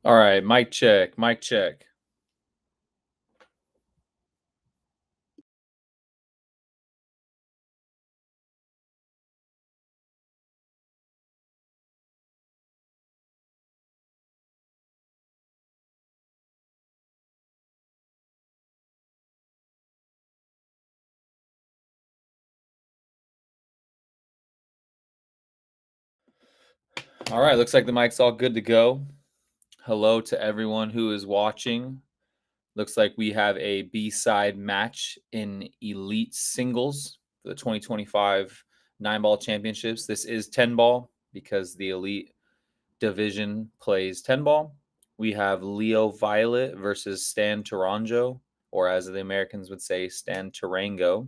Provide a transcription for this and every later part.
All right, mic check, mic check. All right, looks like the mic's all good to go. Hello to everyone who is watching. Looks like we have a B-side match in Elite Singles for the 2025 9-ball championships. This is 10-ball because the Elite division plays 10-ball. We have Leo Violet versus Stan Tourangeau, or as the Americans would say, Stan Tourangeau.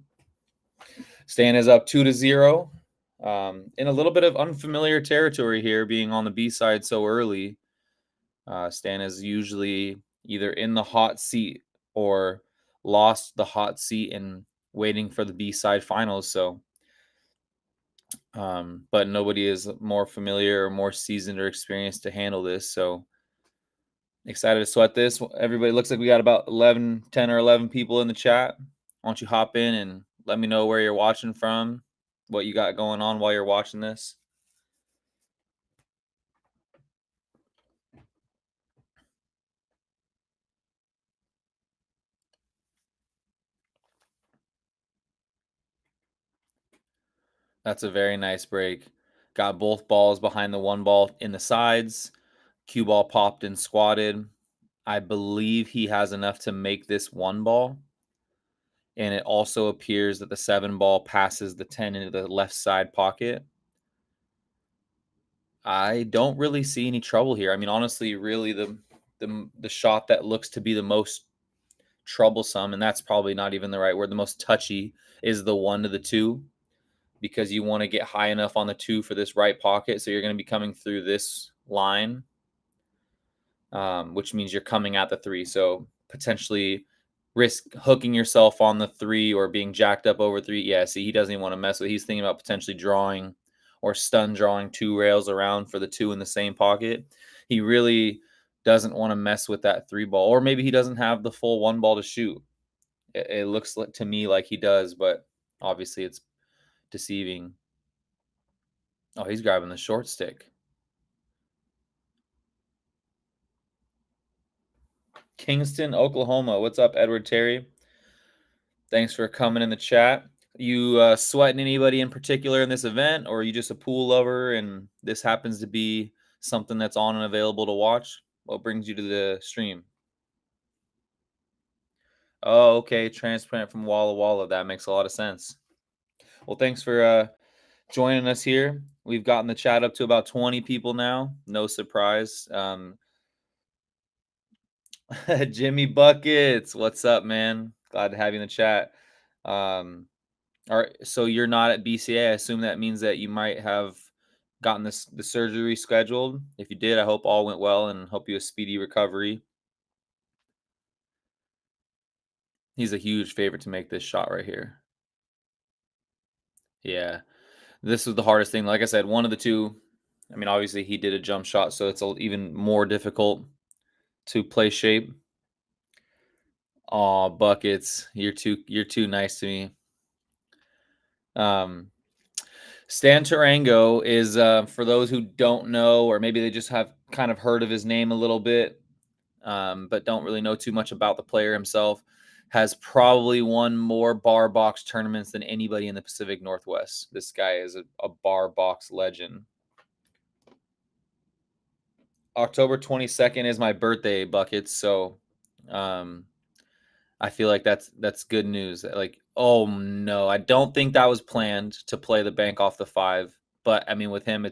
Stan is up 2-0. In a little bit of unfamiliar territory here, being on the B side so early. Stan is usually either in the hot seat or lost the hot seat and waiting for the B side finals. So, but nobody is more familiar or more seasoned or experienced to handle this. So, excited to sweat this. Everybody looks like we got about 11, 10 or 11 people in the chat. Why don't you hop in and let me know where you're watching from, what you got going on while you're watching this. That's a very nice break. Got both balls behind the one ball in the sides. Cue ball popped and squatted. I believe he has enough to make this one ball. And it also appears that the 7 ball passes the 10 into the left side pocket. I don't really see any trouble here. I mean, honestly, really the shot that looks to be the most troublesome, and that's probably not even the right word, the most touchy, is the 1 to the 2, because you want to get high enough on the 2 for this right pocket. So you're going to be coming through this line, which means you're coming at the 3. So potentially risk hooking yourself on the 3 or being jacked up over 3. Yeah, see, he doesn't even want to mess with it. He's thinking about potentially drawing or stun drawing 2 rails around for the 2 in the same pocket. He really doesn't want to mess with that 3 ball, or maybe he doesn't have the full 1 ball to shoot. It looks like, to me, like he does, but obviously it's deceiving. Oh, he's grabbing the short stick. Kingston, Oklahoma. What's up, Edward Terry? Thanks for coming in the chat. You sweating anybody in particular in this event, or are you just a pool lover and this happens to be something that's on and available to watch? What brings you to the stream? Oh, okay. Transplant from Walla Walla. That makes a lot of sense. Well, thanks for joining us here. We've gotten the chat up to about 20 people now. No surprise. Jimmy Buckets, what's up, man? Glad to have you in the chat. So you're not at BCA. I assume that means that you might have gotten the surgery scheduled. If you did, I hope all went well and hope you a speedy recovery. He's a huge favorite to make this shot right here. Yeah, this was the hardest thing. Like I said, one of the two. I mean, obviously he did a jump shot, so it's even more difficult to play shape. Aw, Buckets, you're too nice to me. Stan Tarango is, for those who don't know, or maybe they just have kind of heard of his name a little bit, but don't really know too much about the player himself, has probably won more bar box tournaments than anybody in the Pacific Northwest. This guy is a bar box legend. October 22nd is my birthday, Buckets. So, um, I feel like that's good news. Like, oh no, I don't think that was planned to play the bank off the 5. But I mean, with him,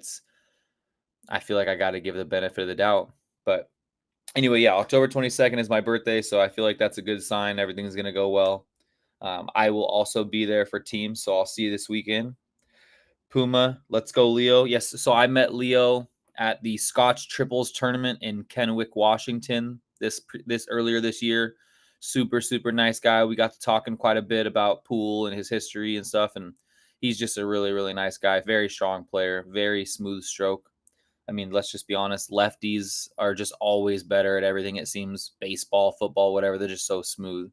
I feel like I got to give the benefit of the doubt. But anyway, yeah, October 22nd is my birthday, so I feel like that's a good sign. Everything's gonna go well. I will also be there for teams, so I'll see you this weekend. Puma, let's go, Leo. Yes, so I met Leo at the Scotch Triples tournament in Kennewick, Washington this earlier this year. Super nice guy. We got to talking quite a bit about pool and his history and stuff, and he's just a really nice guy. Very strong player, very smooth stroke. I mean, let's just be honest. Lefties are just always better at everything. It seems baseball, football, whatever. They're just so smooth.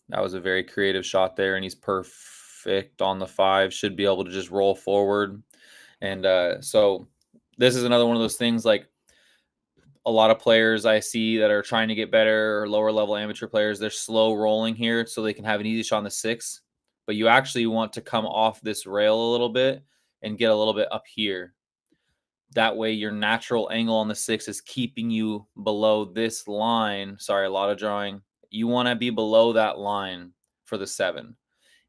That was a very creative shot there, and he's perfect on the 5. Should be able to just roll forward. And so this is another one of those things, like a lot of players I see that are trying to get better, or lower level amateur players, they're slow rolling here so they can have an easy shot on the 6. But you actually want to come off this rail a little bit and get a little bit up here. That way your natural angle on the 6 is keeping you below this line. Sorry, a lot of drawing. You want to be below that line for the 7.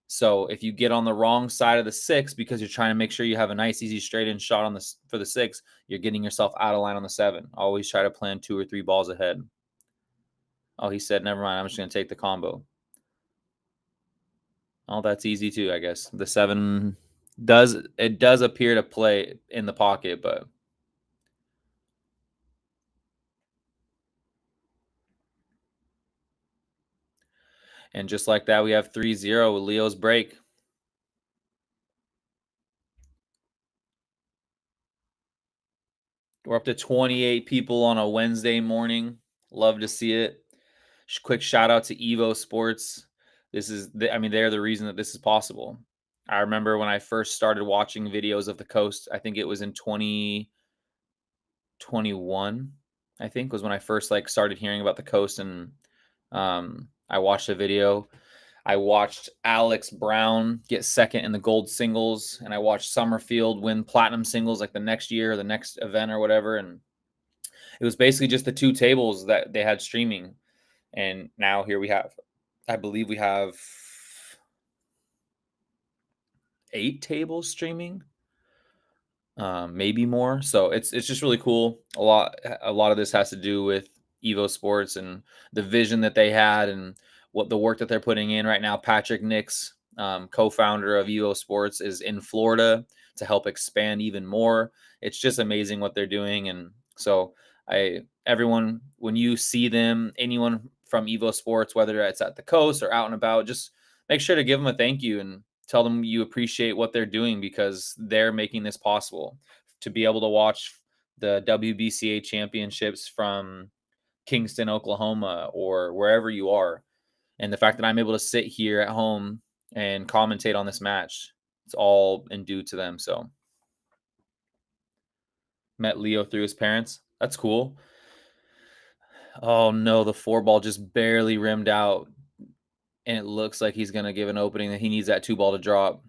So if you get on the wrong side of the 6 because you're trying to make sure you have a nice, easy, straight in shot on the for the 6, you're getting yourself out of line on the 7. Always try to plan 2 or 3 balls ahead. Oh, he said, never mind. I'm just going to take the combo. Oh, that's easy too, I guess. The 7 does appear to play in the pocket, but and just like that, we have 3-0 with Leo's break. We're up to 28 people on a Wednesday morning. Love to see it. Quick shout out to EvoSports. I mean, they're the reason that this is possible. I remember when I first started watching videos of the coast, I think it was in 2021, I think was when I first like started hearing about the coast, and I watched a video. I watched Alex Brown get second in the gold singles, and I watched Summerfield win platinum singles like the next year or the next event or whatever. And it was basically just the 2 tables that they had streaming. And now here we have, I believe we have 8 tables streaming, maybe more. So it's just really cool. A lot of this has to do with EvoSports and the vision that they had and what the work that they're putting in right now. Patrick Nix, co-founder of EvoSports, is in Florida to help expand even more. It's just amazing what they're doing. And so everyone, when you see them, anyone from EvoSports, whether it's at the coast or out and about, just make sure to give them a thank you and tell them you appreciate what they're doing, because they're making this possible. To be able to watch the WBCA championships from Kingston, Oklahoma, or wherever you are, and the fact that I'm able to sit here at home and commentate on this match, it's all in due to them. So met Leo through his parents. That's cool. Oh no, the 4 ball just barely rimmed out, and it looks like he's going to give an opening that he needs that 2 ball to drop.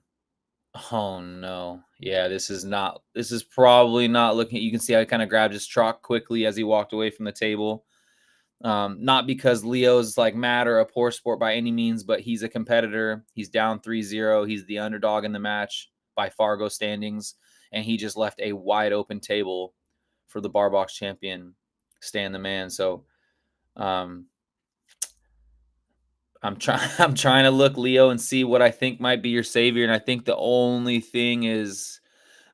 Oh no. Yeah, this is probably not looking. You can see how he kind of grabbed his truck quickly as he walked away from the table. Not because Leo's like mad or a poor sport by any means, but he's a competitor. He's down 3-0. He's the underdog in the match by Fargo standings, and he just left a wide open table for the bar box champion, Stan the Man. So um, I'm trying I'm trying to look, Leo, and see what I think might be your savior. And I think the only thing is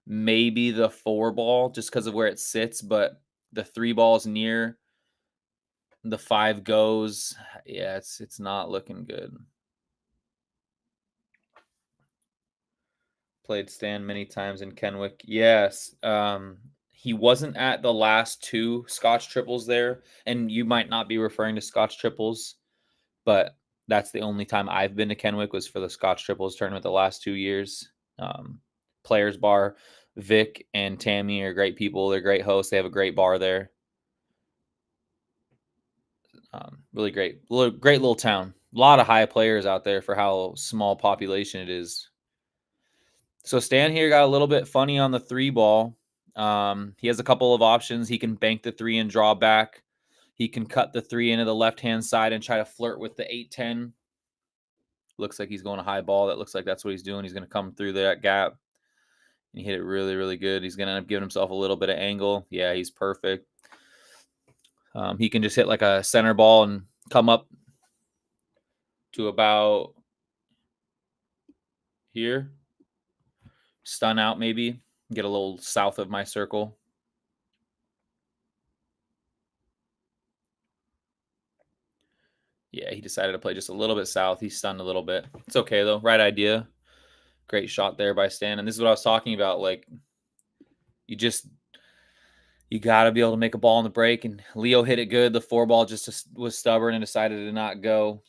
maybe the 4 ball, just because of where it sits, but the 3 ball's near. The 5 goes. Yeah, it's not looking good. Played Stan many times in Kenwick. Yes. He wasn't at the last 2 Scotch triples there, and you might not be referring to Scotch triples, but that's the only time I've been to Kenwick was for the Scotch triples tournament the last 2 years. Players Bar, Vic and Tammy are great people. They're great hosts. They have a great bar there. Really great little town. A lot of high players out there for how small population it is. So Stan here got a little bit funny on the 3 ball. He has a couple of options. He can bank the 3 and draw back. He can cut the 3 into the left-hand side and try to flirt with the 8-10. Looks like he's going a high ball. That looks like that's what he's doing. He's going to come through that gap. And he hit it really, really good. He's going to end up giving himself a little bit of angle. Yeah, he's perfect. He can just hit like a center ball and come up to about here. Stun out maybe. Get a little south of my circle. Yeah, he decided to play just a little bit south. He stunned a little bit. It's okay, though. Right idea. Great shot there by Stan. And this is what I was talking about. Like, You got to be able to make a ball in the break. And Leo hit it good. The 4 ball just was stubborn and decided to not go.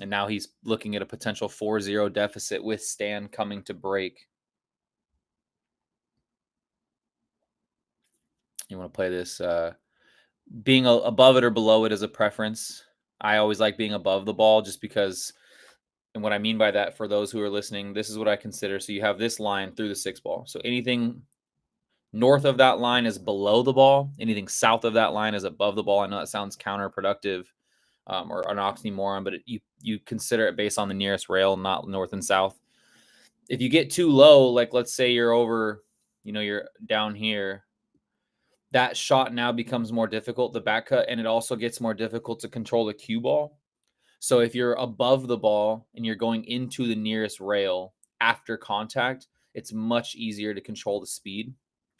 And now he's looking at a potential 4-0 deficit with Stan coming to break. You want to play this being above it or below it is a preference. I always like being above the ball just because, and what I mean by that for those who are listening, this is what I consider. So you have this line through the 6 ball. So anything north of that line is below the ball. Anything south of that line is above the ball. I know that sounds counterproductive or an oxymoron, but you consider it based on the nearest rail, not north and south. If you get too low, like let's say you're over, you're down here, that shot now becomes more difficult, the back cut, and it also gets more difficult to control the cue ball. So if you're above the ball and you're going into the nearest rail after contact, it's much easier to control the speed.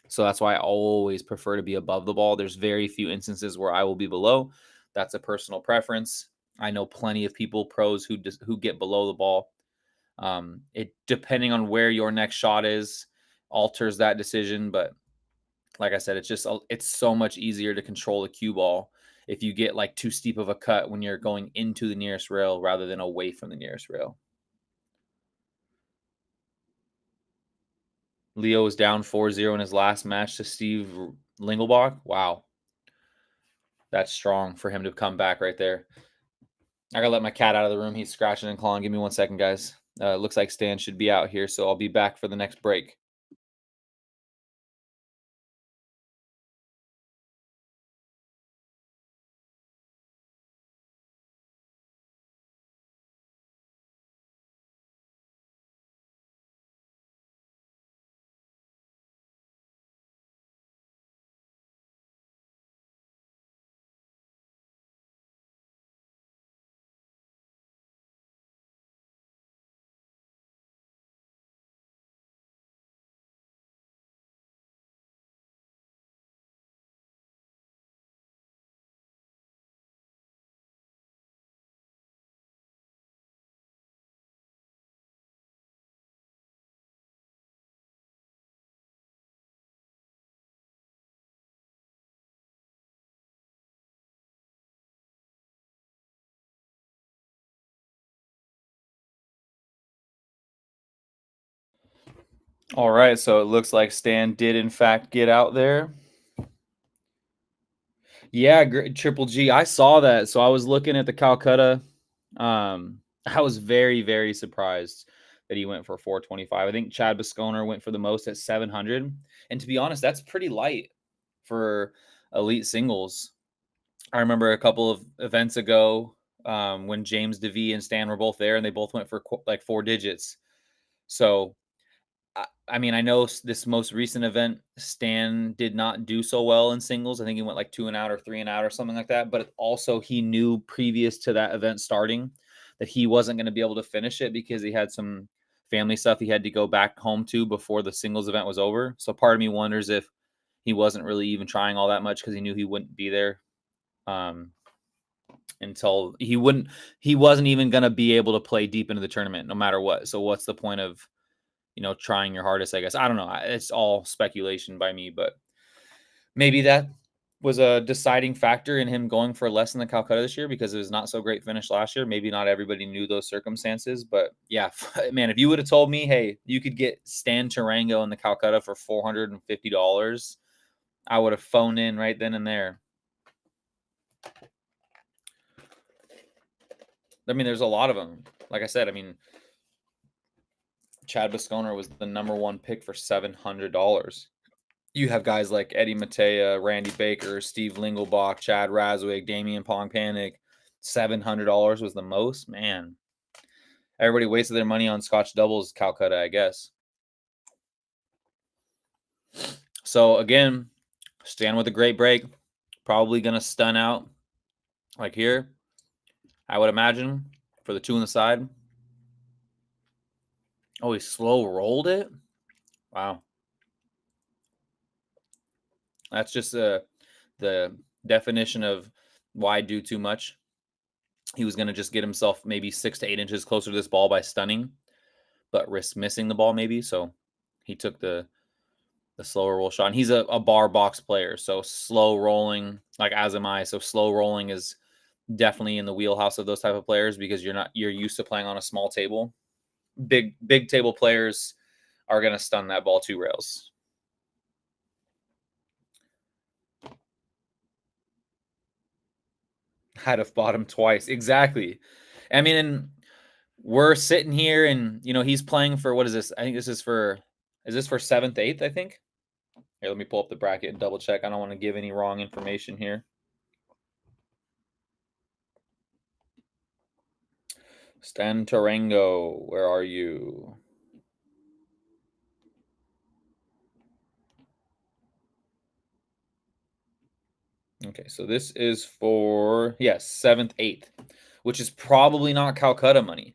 So that's why I always prefer to be above the ball. There's very few instances where I will be below. That's a personal preference. I know plenty of people, pros, who get below the ball. It, depending on where your next shot is, alters that decision. But like I said, it's so much easier to control the cue ball if you get like too steep of a cut when you're going into the nearest rail rather than away from the nearest rail. Leo was down 4-0 in his last match to Steve Lingelbach. Wow. That's strong for him to come back right there. I gotta let my cat out of the room. He's scratching and clawing. Give me 1 second, guys. Looks like Stan should be out here, so I'll be back for the next break. All right, so it looks like Stan did in fact get out there. Yeah, Triple G. I saw that. So I was looking at the Calcutta. I was very, very surprised that he went for 425. I think Chad Bisconer went for the most at 700. And to be honest, that's pretty light for elite singles. I remember a couple of events ago when James DeVee and Stan were both there, and they both went for like 4 digits. So I mean, I know this most recent event, Stan did not do so well in singles. I think he went like 2 and out or 3 and out or something like that. But also, he knew previous to that event starting that he wasn't going to be able to finish it because he had some family stuff he had to go back home to before the singles event was over. So part of me wonders if he wasn't really even trying all that much because he knew he wouldn't be there until he wasn't even going to be able to play deep into the tournament no matter what. So what's the point of trying your hardest, I guess. I don't know. It's all speculation by me, but maybe that was a deciding factor in him going for less in the Calcutta this year because it was not so great finish last year. Maybe not everybody knew those circumstances, but yeah, man, if you would have told me, hey, you could get Stan TOURANGEAU in the Calcutta for $450, I would have phoned in right then and there. I mean, there's a lot of them. Like I said, I mean, Chad Bisconer was the #1 pick for $700. You have guys like Eddie Matea, Randy Baker, Steve Lingelbach, Chad Razwig, Damian Pongpanic. $700 was the most. Man, everybody wasted their money on Scotch doubles Calcutta, I guess. So again, Stan with a great break. Probably going to stun out like here, I would imagine, for the 2 on the side. Oh, he slow rolled it? Wow. That's just the definition of why do too much. He was going to just get himself maybe 6 to 8 inches closer to this ball by stunning, but risk missing the ball maybe. So he took the the slower roll shot. And he's a bar box player, so slow rolling, like as am I. So slow rolling is definitely in the wheelhouse of those type of players because you're used to playing on a small table. Big table players are gonna stun that ball 2 rails. Had to bought him twice. Exactly. I mean, and we're sitting here and he's playing for what is this? I think this is this for seventh, eighth, I think. Here, let me pull up the bracket and double check. I don't want to give any wrong information here. Stan TOURANGEAU, where are you? Okay, so this is for, yes, seventh, eighth, which is probably not Calcutta money.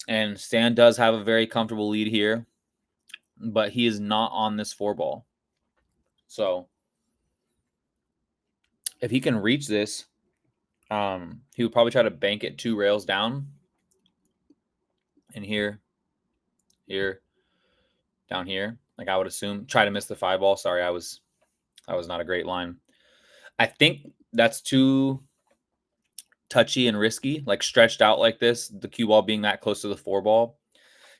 And Stan does have a very comfortable lead here, but he is not on this 4-ball. So if he can reach this, he would probably try to bank it 2 rails down. And here, down here. Like I would assume, try to miss the 5-ball. Sorry, that was not a great line. I think that's too touchy and risky, like stretched out like this, the cue ball being that close to the 4-ball.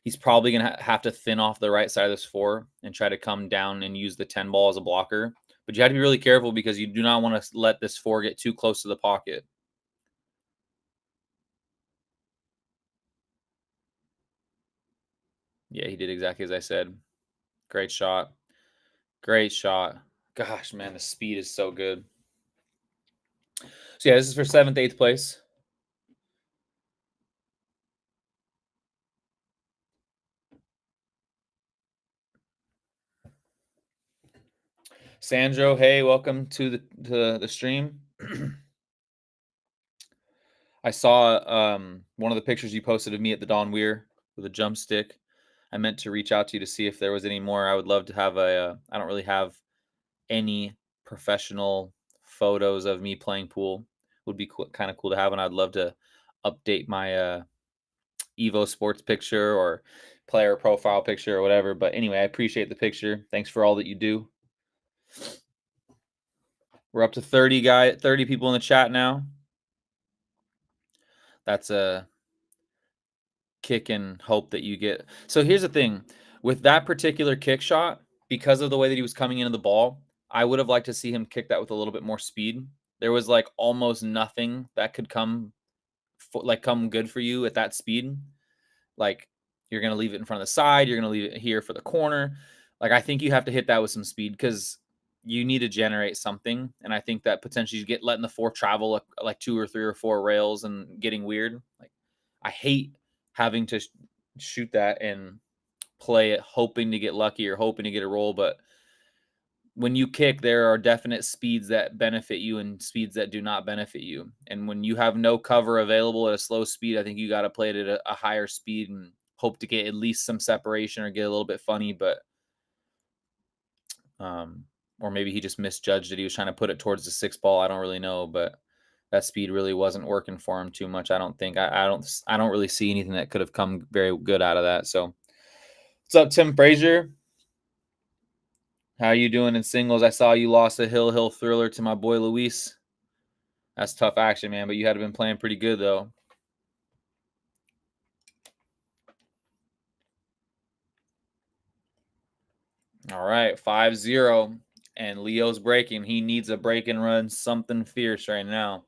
He's probably going to have to thin off the right side of this 4 and try to come down and use the 10-ball as a blocker. But you have to be really careful because you do not want to let this 4 get too close to the pocket. Yeah, he did exactly as I said. Great shot. Great shot. Gosh, man, the speed is so good. So yeah, this is for 7th, 8th place. Sandro, hey, welcome to the stream. I saw one of the pictures you posted of me at the Don Weir with a jump stick. I meant to reach out to you to see if there was any more. I would love to have I don't really have any professional photos of me playing pool. Would be kind of cool to have, and I'd love to update my EvoSports picture or player profile picture or whatever. But anyway, I appreciate the picture. Thanks for all that you do. We're up to 30 people in the chat now. That's a kick and hope that you get. So here's the thing. With that particular kick shot, because of the way that he was coming into the ball, I would have liked to see him kick that with a little bit more speed. There was like almost nothing that could come good for you at that speed. Like you're going to leave it in front of the side, you're going to leave it here for the corner. Like I think you have to hit that with some speed because you need to generate something. And I think that potentially you get letting the 4 travel like 2 or 3 or 4 rails and getting weird. Like I hate having to shoot that and play it hoping to get lucky or hoping to get a roll. But when you kick, there are definite speeds that benefit you and speeds that do not benefit you. And when you have no cover available at a slow speed, I think you got to play it at a higher speed and hope to get at least some separation or get a little bit funny. But or maybe he just misjudged it. He was trying to put it towards the 6-ball. I don't really know, but that speed really wasn't working for him too much. I don't think. I don't really see anything that could have come very good out of that. So, what's up, Tim Frazier? How you doing in singles? I saw you lost a Hill Thriller to my boy Luis. That's tough action, man. But you had been playing pretty good though. All right, 5-0. And Leo's breaking. He needs a break and run, something fierce right now.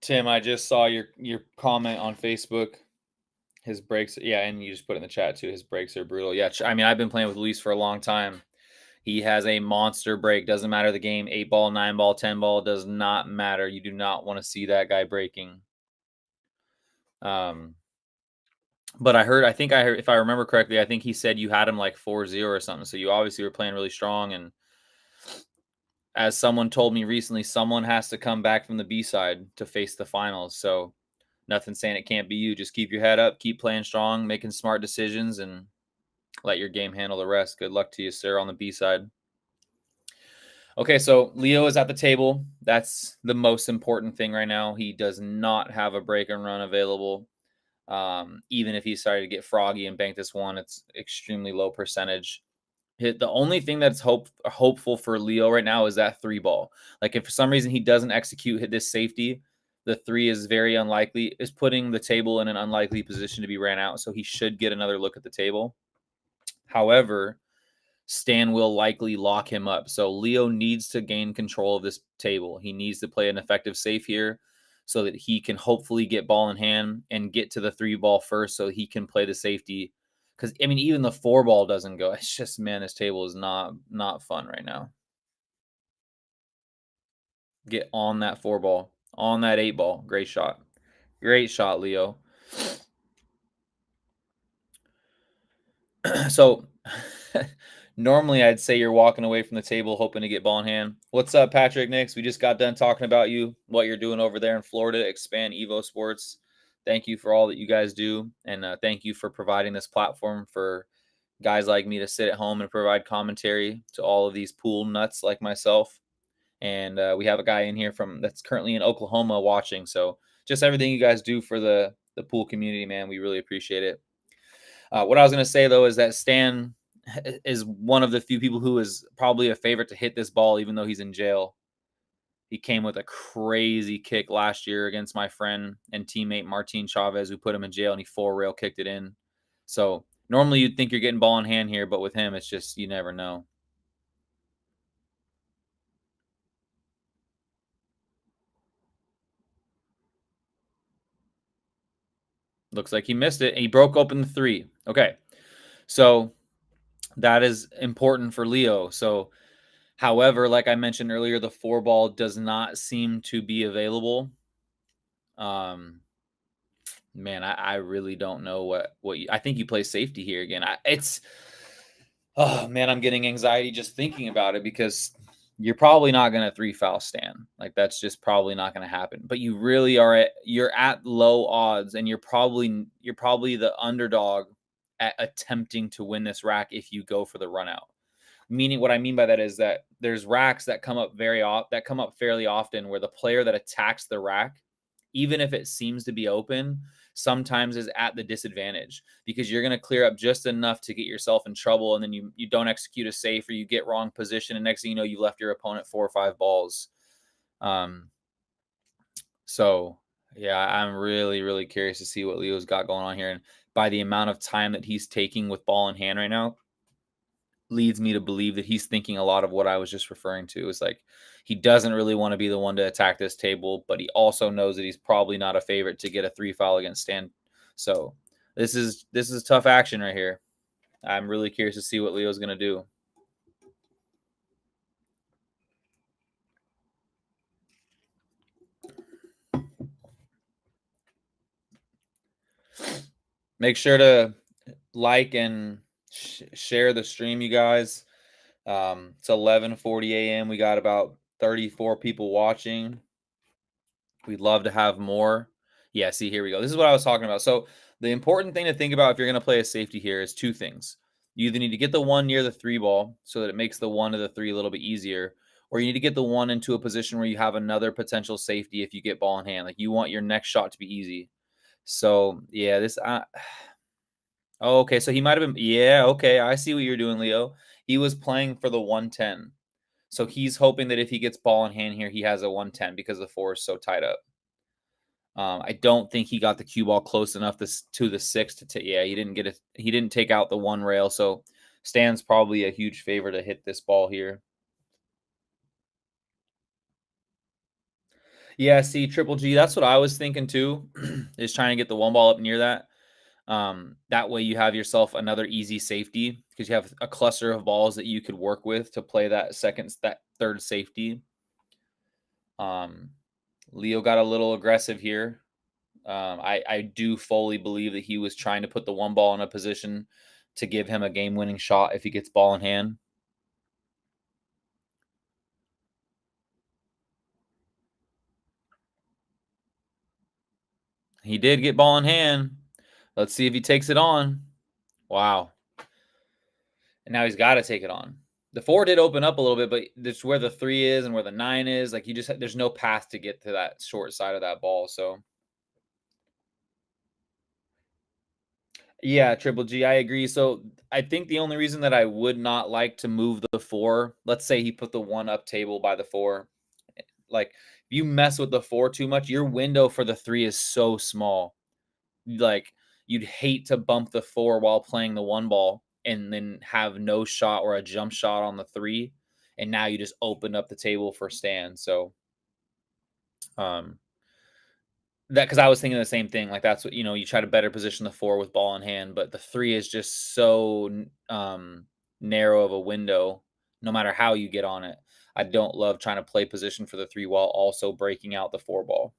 Tim, I just saw your comment on Facebook. His breaks, yeah, and you just put it in the chat too. His breaks are brutal. Yeah, I mean, I've been playing with Luis for a long time. He has a monster break. Doesn't matter the game, 8 ball, 9 ball, 10 ball, does not matter. You do not want to see that guy breaking. Um, but I think I heard, if I remember correctly, I think he said you had him like 4-0 or something. So you obviously were playing really strong. And as someone told me recently, someone has to come back from the B side to face the finals. So nothing saying it can't be you. Just keep your head up, keep playing strong, making smart decisions, and let your game handle the rest. Good luck to you, sir, on the B side. Okay, so Leo is at the table. That's the most important thing right now. He does not have a break and run available. Even if he started to get froggy and bank this one, it's extremely low percentage. The only thing that's hopeful for Leo right now is that 3 ball. Like if for some reason he doesn't hit this safety, the 3 is very unlikely, is putting the table in an unlikely position to be ran out. So he should get another look at the table. However, Stan will likely lock him up. So Leo needs to gain control of this table. He needs to play an effective safe here so that he can hopefully get ball in hand and get to the 3 ball first so he can play the safety. Because, I mean, even the 4 ball doesn't go. It's just, man, this table is not fun right now. Get on that 4 ball, on that 8 ball. Great shot. Great shot, Leo. So normally I'd say you're walking away from the table hoping to get ball in hand. What's up, Patrick Nix? We just got done talking about you, what you're doing over there in Florida, expand EvoSports. Thank you for all that you guys do. And thank you for providing this platform for guys like me to sit at home and provide commentary to all of these pool nuts like myself. And we have a guy in here that's currently in Oklahoma watching. So just everything you guys do for the pool community, man, we really appreciate it. What I was going to say, though, is that Stan is one of the few people who is probably a favorite to hit this ball, even though he's in jail. He came with a crazy kick last year against my friend and teammate Martin Chavez, who put him in jail, and he 4-rail kicked it in. So normally you'd think you're getting ball in hand here, but with him, it's just you never know. Looks like he missed it, and he broke open the 3. Okay, so that is important for Leo. So, however, like I mentioned earlier, the 4 ball does not seem to be available. Man, I really don't know what I think you play safety here again. Oh man, I'm getting anxiety just thinking about it because you're probably not going to 3 foul Stan. Like that's just probably not going to happen. But you really you're at low odds, and you're probably the underdog at attempting to win this rack if you go for the run out. Meaning, what I mean by that is that there's racks that come up fairly often where the player that attacks the rack, even if it seems to be open, sometimes is at the disadvantage because you're going to clear up just enough to get yourself in trouble, and then you don't execute a safe or you get wrong position, and next thing you know, you've left your opponent 4 or 5 balls. So yeah, I'm really curious to see what Leo's got going on here, and by the amount of time that he's taking with ball in hand right now, leads me to believe that he's thinking a lot of what I was just referring to. Is like he doesn't really want to be the one to attack this table, but he also knows that he's probably not a favorite to get a 3 foul against Stan. So this is tough action right here. I'm really curious to see what Leo's going to do. Make sure to like and share the stream, you guys. It's 11:40 a.m. We got about 34 people watching. We'd love to have more. Yeah, see, here we go. This is what I was talking about. So the important thing to think about if you're going to play a safety here is 2 things. You either need to get the 1 near the 3 ball so that it makes the 1 to the 3 a little bit easier, or you need to get the 1 into a position where you have another potential safety if you get ball in hand. Like you want your next shot to be easy. So yeah, this. Oh, okay, so he might have been. Yeah, okay, I see what you're doing, Leo. He was playing for the 110. So he's hoping that if he gets ball in hand here, he has a 110 because the 4 is so tied up. I don't think he got the cue ball close enough to the 6 to take. Yeah, he didn't get it. He didn't take out the 1 rail. So Stan's probably a huge favor to hit this ball here. Yeah, see, Triple G, that's what I was thinking too, is trying to get the one ball up near that. That way you have yourself another easy safety because you have a cluster of balls that you could work with to play that third safety. Um, Leo got a little aggressive here. I do fully believe that he was trying to put the one ball in a position to give him a game-winning shot if he gets ball in hand. He did get ball in hand. Let's see if he takes it on. Wow. And now he's got to take it on. The 4 did open up a little bit, but that's where the 3 is and where the 9 is. Like, there's no path to get to that short side of that ball. So, yeah, Triple G, I agree. So, I think the only reason that I would not like to move the 4, let's say he put the 1 up table by the 4. Like, if you mess with the 4 too much, your window for the 3 is so small. Like, you'd hate to bump the 4 while playing the 1 ball and then have no shot or a jump shot on the 3, and now you just open up the table for Stan. So, um, that because I was thinking the same thing. Like, that's what you try to better position the 4 with ball in hand, but the 3 is just so narrow of a window. No matter how you get on it, I don't love trying to play position for the 3 while also breaking out the 4 ball.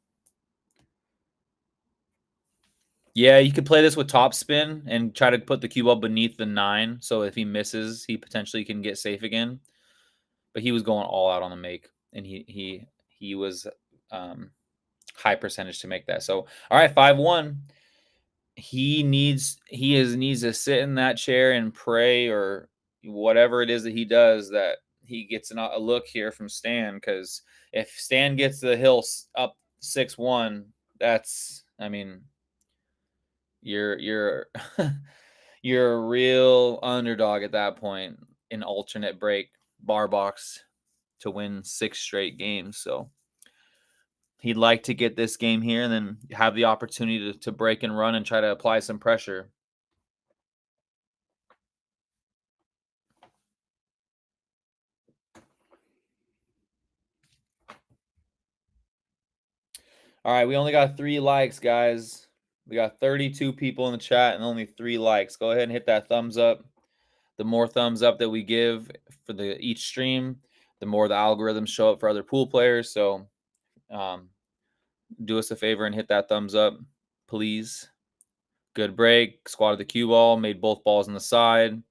Yeah, you could play this with top spin and try to put the cue ball beneath the 9, so if he misses, he potentially can get safe again. But he was going all out on the make, and he was high percentage to make that. So, all right, 5-1. He needs to sit in that chair and pray or whatever it is that he does that he gets a look here from Stan, because if Stan gets the hill up 6-1, that's you're you're a real underdog at that point in alternate break bar box to win 6 straight games. So he'd like to get this game here and then have the opportunity to break and run and try to apply some pressure. All right, we only got 3 likes, guys. We got 32 people in the chat and only 3 likes. Go ahead and hit that thumbs up. The more thumbs up that we give for each stream, the more the algorithms show up for other pool players. So um, do us a favor and hit that thumbs up, please. Good break. Squatted the cue ball. Made both balls on the side.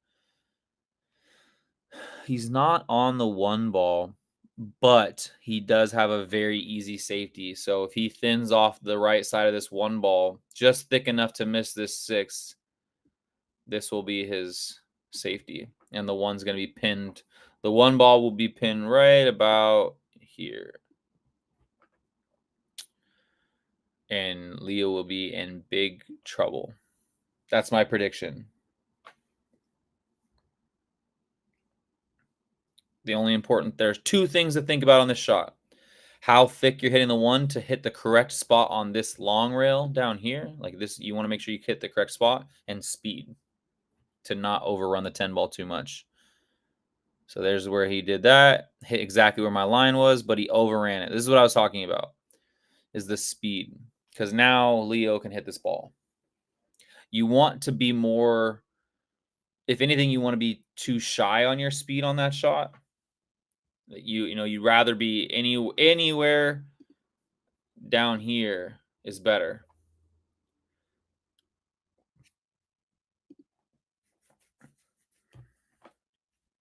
He's not on the 1 ball, but he does have a very easy safety. So if he thins off the right side of this 1 ball, just thick enough to miss this 6, this will be his safety. And the 1's going to be pinned. The 1 ball will be pinned right about here. And Leo will be in big trouble. That's my prediction. There's 2 things to think about on this shot. How thick you're hitting the 1 to hit the correct spot on this long rail down here. Like this, you want to make sure you hit the correct spot, and speed to not overrun the 10 ball too much. So there's where he did that. Hit exactly where my line was, but he overran it. This is what I was talking about, is the speed. Because now Leo can hit this ball. You want to be more, if anything, you want to be too shy on your speed on that shot. You'd rather be anywhere down here is better.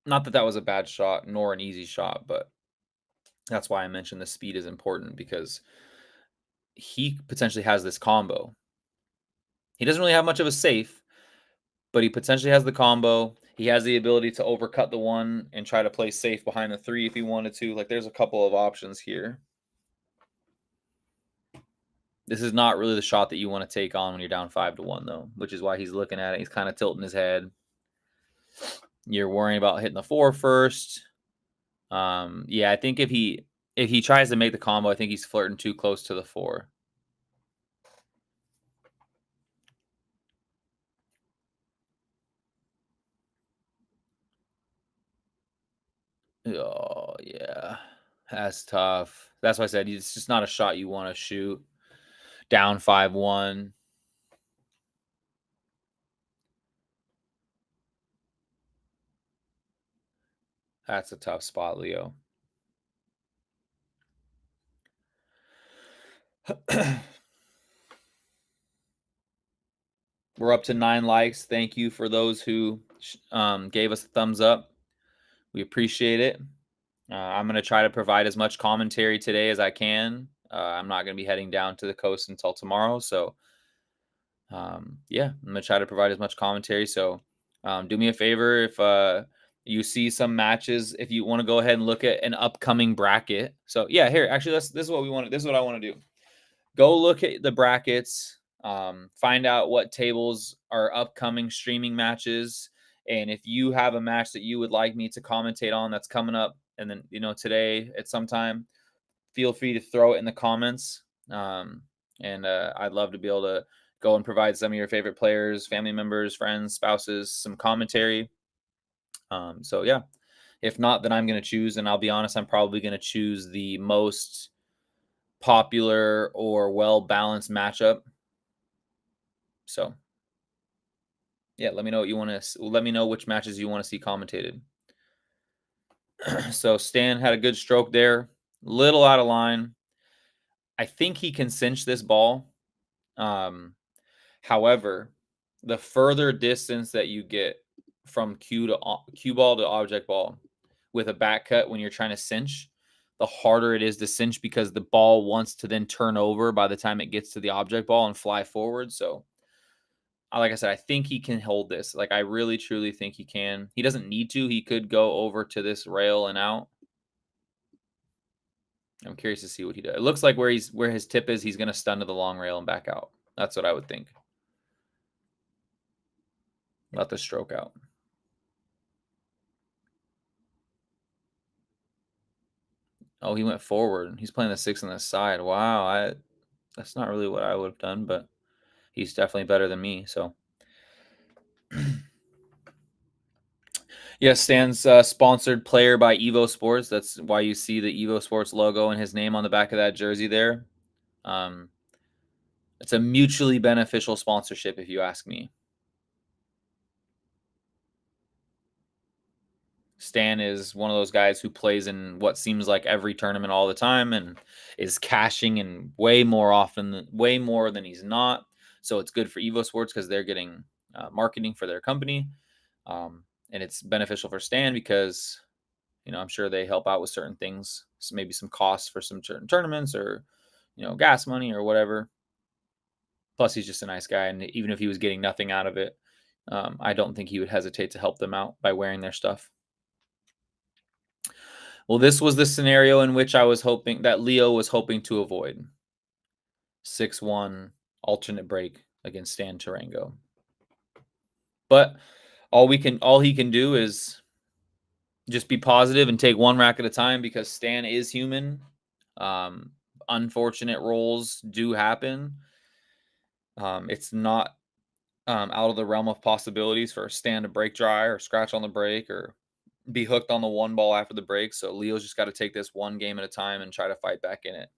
Not that that was a bad shot nor an easy shot, but that's why I mentioned the speed is important, because he potentially has this combo. He doesn't really have much of a safe, but he potentially has the combo. He has the ability to overcut the 1 and try to play safe behind the 3 if he wanted to. Like, there's a couple of options here. This is not really the shot that you want to take on when you're down 5-1, though, which is why he's looking at it. He's kind of tilting his head. You're worrying about hitting the 4 first. Yeah, I think if he tries to make the combo, I think he's flirting too close to the 4. Oh, yeah. That's tough. That's why I said it's just not a shot you want to shoot. Down 5-1. That's a tough spot, Leo. We're up to 9 likes. Thank you for those who gave us a thumbs up. We appreciate it. I'm going to try to provide as much commentary today as I can. I'm not going to be heading down to the coast until tomorrow. So, yeah, I'm going to try to provide as much commentary. So, do me a favor if you see some matches, if you want to go ahead and look at an upcoming bracket. So, yeah, here, actually, this is what we want. This is what I want to do. Go look at the brackets, find out what tables are upcoming streaming matches. And if you have a match that you would like me to commentate on that's coming up, and then, today at some time, feel free to throw it in the comments. And I'd love to be able to go and provide some of your favorite players, family members, friends, spouses, some commentary. So, yeah, if not, then I'm going to choose. And I'll be honest, I'm probably going to choose the most popular or well-balanced matchup. So, yeah, let me know what you want to. Let me know which matches you want to see commentated. So Stan had a good stroke there, little out of line. I think he can cinch this ball. However, the further distance that you get from cue ball to object ball with a back cut when you're trying to cinch, the harder it is to cinch because the ball wants to then turn over by the time it gets to the object ball and fly forward. So, like I said, I think he can hold this. Like, I really, truly think he can. He doesn't need to. He could go over to this rail and out. I'm curious to see what he does. It looks like where his tip is, he's going to stun to the long rail and back out. That's what I would think. Let the stroke out. Oh, he went forward. He's playing the 6 on the side. Wow, that's not really what I would have done, but he's definitely better than me. So, yeah, Stan's sponsored player by EvoSports. That's why you see the EvoSports logo and his name on the back of that jersey there. It's a mutually beneficial sponsorship, if you ask me. Stan is one of those guys who plays in what seems like every tournament all the time and is cashing in way more than he's not. So it's good for EvoSports because they're getting marketing for their company, and it's beneficial for Stan because I'm sure they help out with certain things, so maybe some costs for some certain tournaments or gas money or whatever. Plus, he's just a nice guy, and even if he was getting nothing out of it, I don't think he would hesitate to help them out by wearing their stuff. Well, this was the scenario in which I was hoping that Leo was hoping to avoid. 6-1 alternate break against Stan TOURANGEAU. But all he can do is just be positive and take one rack at a time because Stan is human. Unfortunate rolls do happen. It's not out of the realm of possibilities for Stan to break dry or scratch on the break or be hooked on the one ball after the break. So Leo's just got to take this one game at a time and try to fight back in it.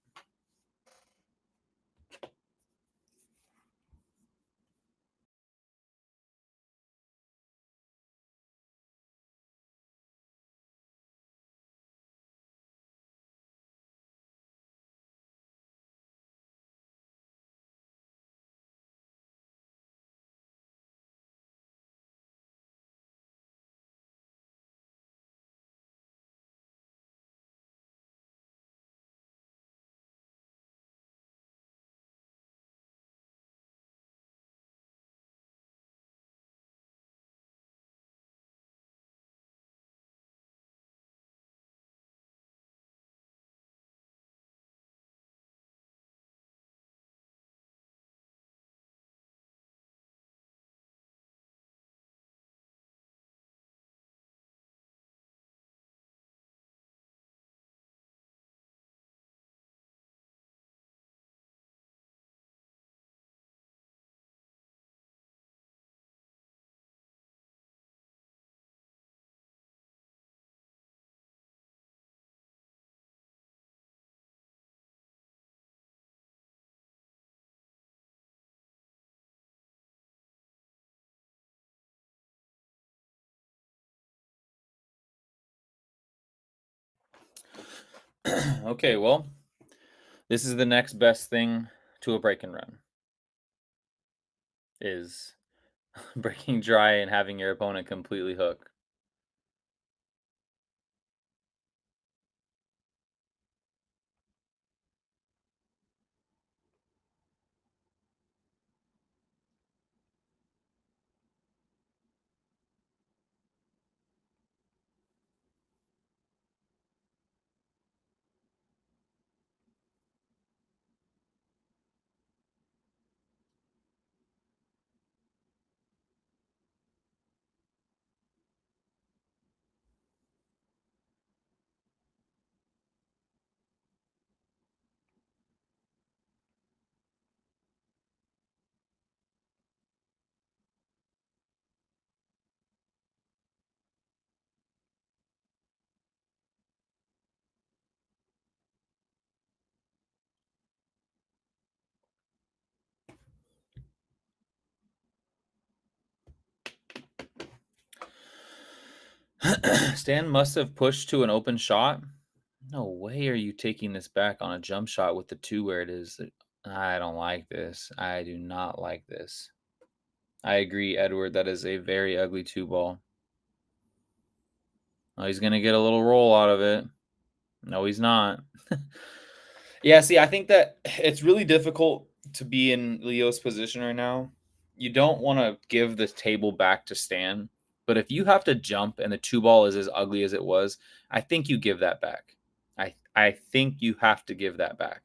Okay, well, this is the next best thing to a break and run is breaking dry and having your opponent completely hook. Stan must have pushed to an open shot. No way are you taking this back on a jump shot with the 2 where it is. I don't like this. I do not like this. I agree, Edward. That is a very ugly 2 ball. Oh, he's gonna get a little roll out of it. No, he's not. Yeah, see, I think that it's really difficult to be in Leo's position right now. You don't want to give the table back to Stan, but if you have to jump and the 2 ball is as ugly as it was, I think you give that back. I think you have to give that back.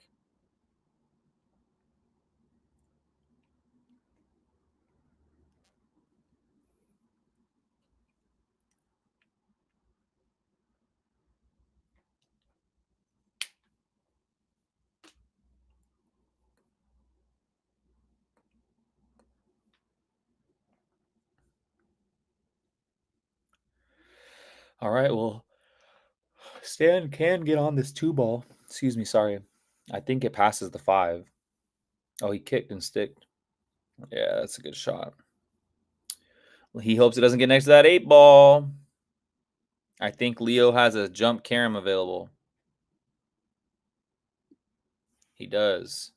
All right, well, Stan can get on this 2 ball. Excuse me, sorry. I think it passes the 5. Oh, he kicked and sticked. Yeah, that's a good shot. He hopes it doesn't get next to that 8 ball. I think Leo has a jump carom available. He does.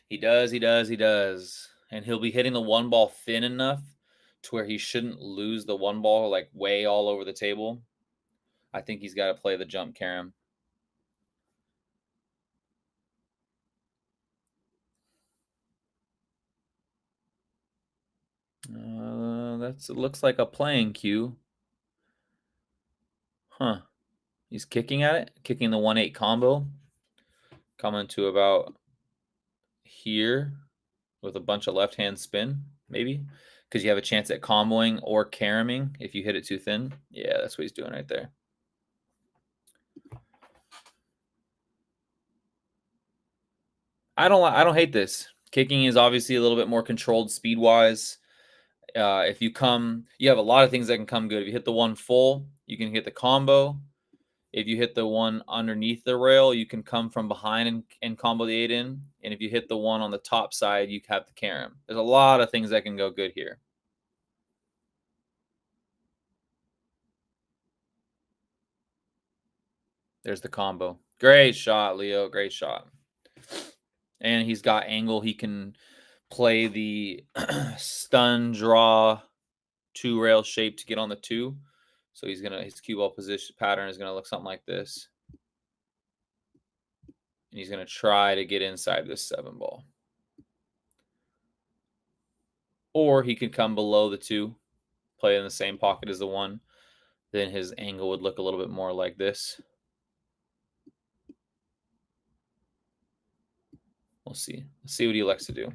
He does, he does, he does. And he'll be hitting the 1 ball thin enough to where he shouldn't lose the 1 ball like way all over the table. I think he's got to play the jump carom. It looks like a playing cue. Huh. He's kicking at it, kicking the 1-8 combo. Coming to about here with a bunch of left hand spin, maybe. Because you have a chance at comboing or caroming if you hit it too thin. Yeah, that's what he's doing right there. I don't hate this. Kicking is obviously a little bit more controlled speed wise. If you have a lot of things that can come good. If you hit the 1 full, you can hit the combo. If you hit the 1 underneath the rail, you can come from behind and combo the 8 in. And if you hit the 1 on the top side, you have the carom. There's a lot of things that can go good here. There's the combo. Great shot, Leo. Great shot. And he's got angle. He can play the stun draw 2 rail shape to get on the 2. So his cue ball position pattern is gonna look something like this. And he's gonna try to get inside this 7 ball. Or he could come below the 2, play in the same pocket as the 1. Then his angle would look a little bit more like this. We'll see. Let's see what he likes to do.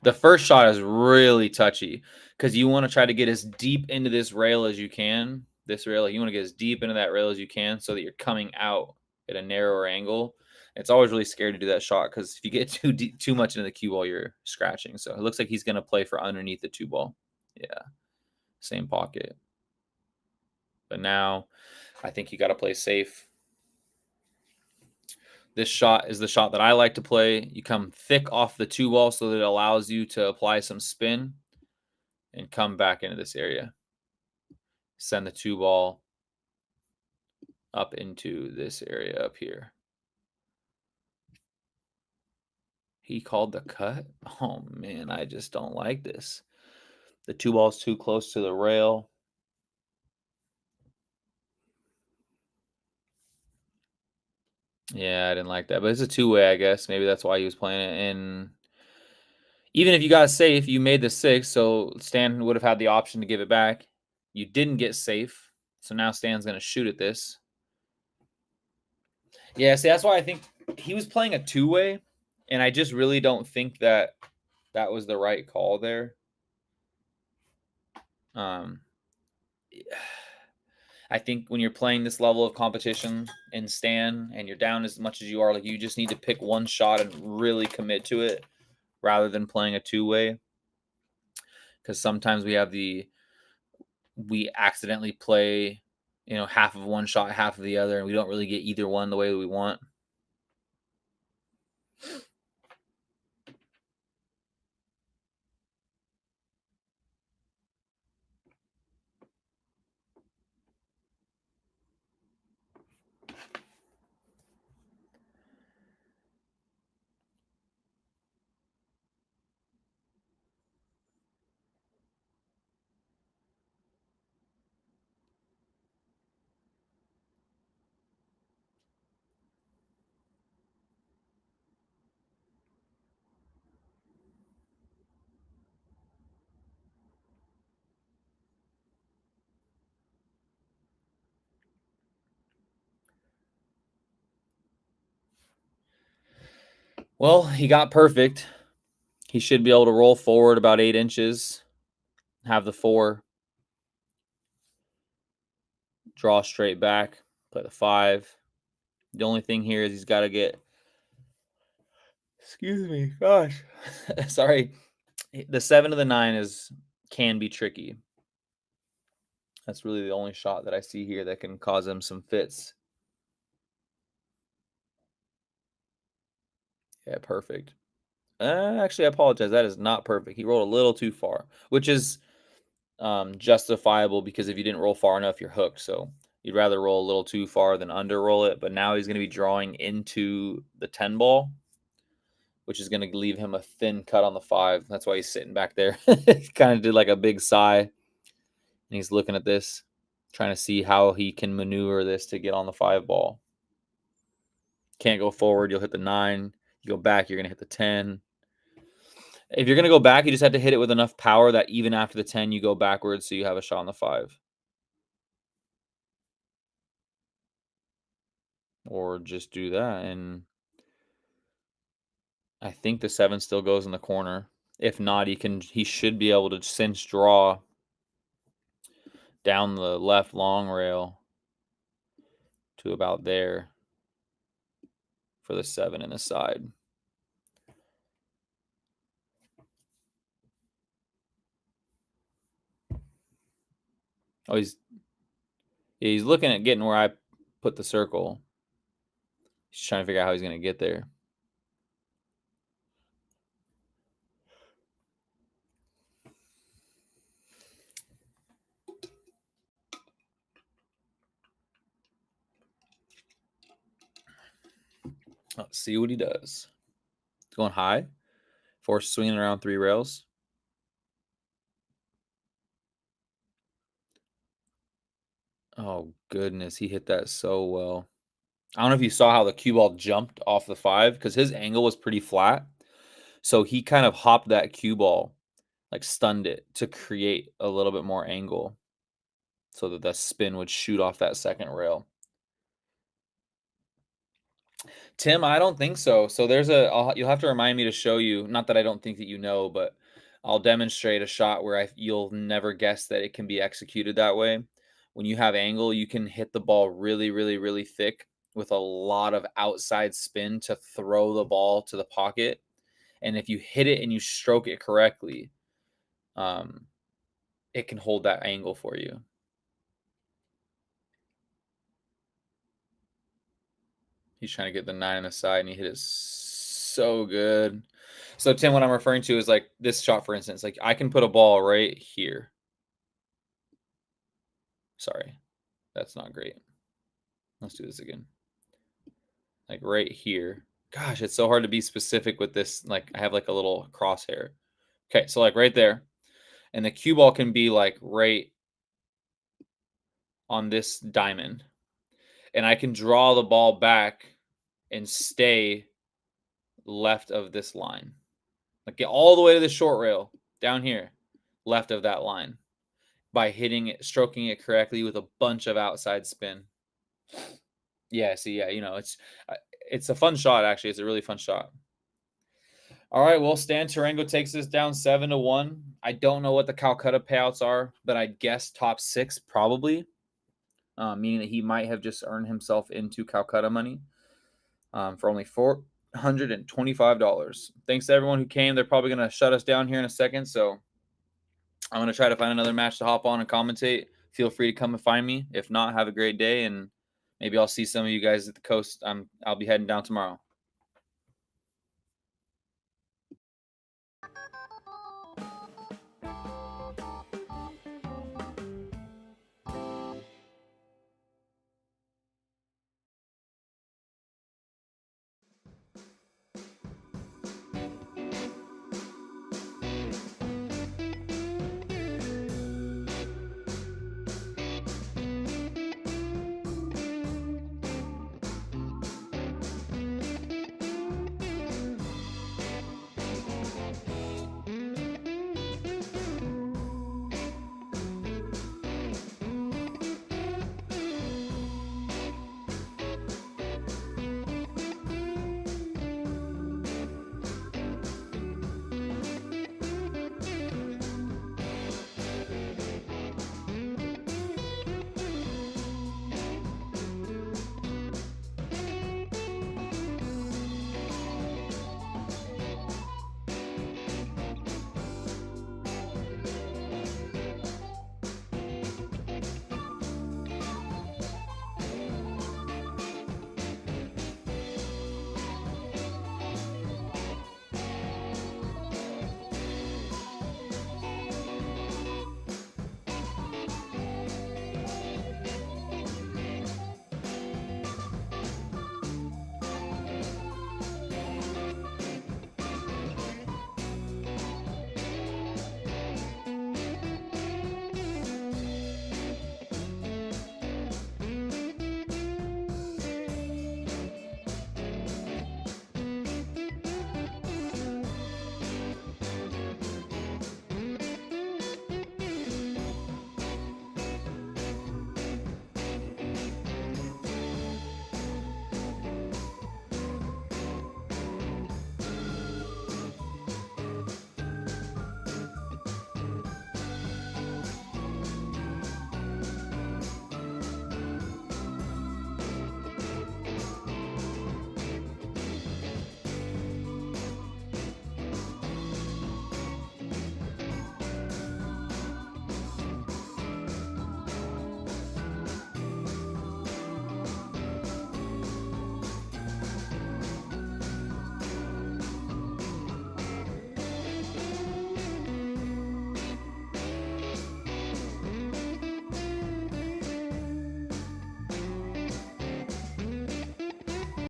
The first shot is really touchy because you want to try to get as deep into this rail as you can. This rail, you want to get as deep into that rail as you can so that you're coming out at a narrower angle. It's always really scary to do that shot because if you get too much into the cue ball, you're scratching. So it looks like he's going to play for underneath the 2 ball. Yeah, same pocket. But now I think you got to play safe. This shot is the shot that I like to play. You come thick off the 2 ball so that it allows you to apply some spin and come back into this area. Send the 2 ball up into this area up here. He called the cut? Oh, man, I just don't like this. The 2 ball's too close to the rail. Yeah, I didn't like that, but it's a two-way, I guess. Maybe that's why he was playing it, and even if you got safe, you made the 6, so Stan would have had the option to give it back. You didn't get safe, so now Stan's gonna shoot at this. Yeah, see, that's why I think he was playing a two-way, and I just really don't think that that was the right call there. Um, I think when you're playing this level of competition in Stan and you're down as much as you are, like you just need to pick one shot and really commit to it rather than playing a two-way. Because sometimes we accidentally play, half of one shot, half of the other, and we don't really get either one the way we want. Well, he got perfect. He should be able to roll forward about 8 inches, have the 4, draw straight back, play the 5. The only thing here is he's got to get, excuse me, gosh, sorry, the 7 to the 9 can be tricky. That's really the only shot that I see here that can cause him some fits. Yeah, perfect. Actually, I apologize. That is not perfect. He rolled a little too far, which is justifiable because if you didn't roll far enough, you're hooked. So you'd rather roll a little too far than under roll it. But now he's going to be drawing into the 10 ball, which is going to leave him a thin cut on the 5. That's why he's sitting back there. He kind of did like a big sigh. And he's looking at this, trying to see how he can maneuver this to get on the 5 ball. Can't go forward, you'll hit the 9. You go back, you're going to hit the 10. If you're going to go back, you just have to hit it with enough power that even after the 10, you go backwards so you have a shot on the 5. Or just do that. And I think the 7 still goes in the corner. If not, he should be able to cinch draw down the left long rail to about there for the 7 in the side. Oh, he's looking at getting where I put the circle. He's trying to figure out how he's going to get there. Let's see what he does. He's going high. Force swinging around 3 rails. Oh, goodness. He hit that so well. I don't know if you saw how the cue ball jumped off the 5 because his angle was pretty flat. So he kind of hopped that cue ball, like stunned it to create a little bit more angle so that the spin would shoot off that second rail. Tim, I don't think so. So you'll have to remind me to show you. Not that I don't think that you know, but I'll demonstrate a shot where you'll never guess that it can be executed that way. When you have angle, you can hit the ball really, really, really thick with a lot of outside spin to throw the ball to the pocket. And if you hit it and you stroke it correctly, it can hold that angle for you. He's trying to get the 9 on the side, and he hit it so good. So, Tim, what I'm referring to is like this shot, for instance. Like I can put a ball right here. Sorry, that's not great. Let's do this again. Like right here. Gosh, it's so hard to be specific with this. Like I have like a little crosshair. Okay, so like right there. And the cue ball can be like right on this diamond. And I can draw the ball back and stay left of this line. Like get all the way to the short rail down here, left of that line by hitting it, stroking it correctly with a bunch of outside spin. Yeah, see, yeah, it's a fun shot actually. It's a really fun shot. All right, well, Stan Tarango takes this down 7-1. I don't know what the Calcutta payouts are, but I guess top 6 probably, meaning that he might have just earned himself into Calcutta money for only $425. Thanks to everyone who came. They're probably going to shut us down here in a second, so I'm going to try to find another match to hop on and commentate. Feel free to come and find me. If not, have a great day, and maybe I'll see some of you guys at the coast. I'll be heading down tomorrow.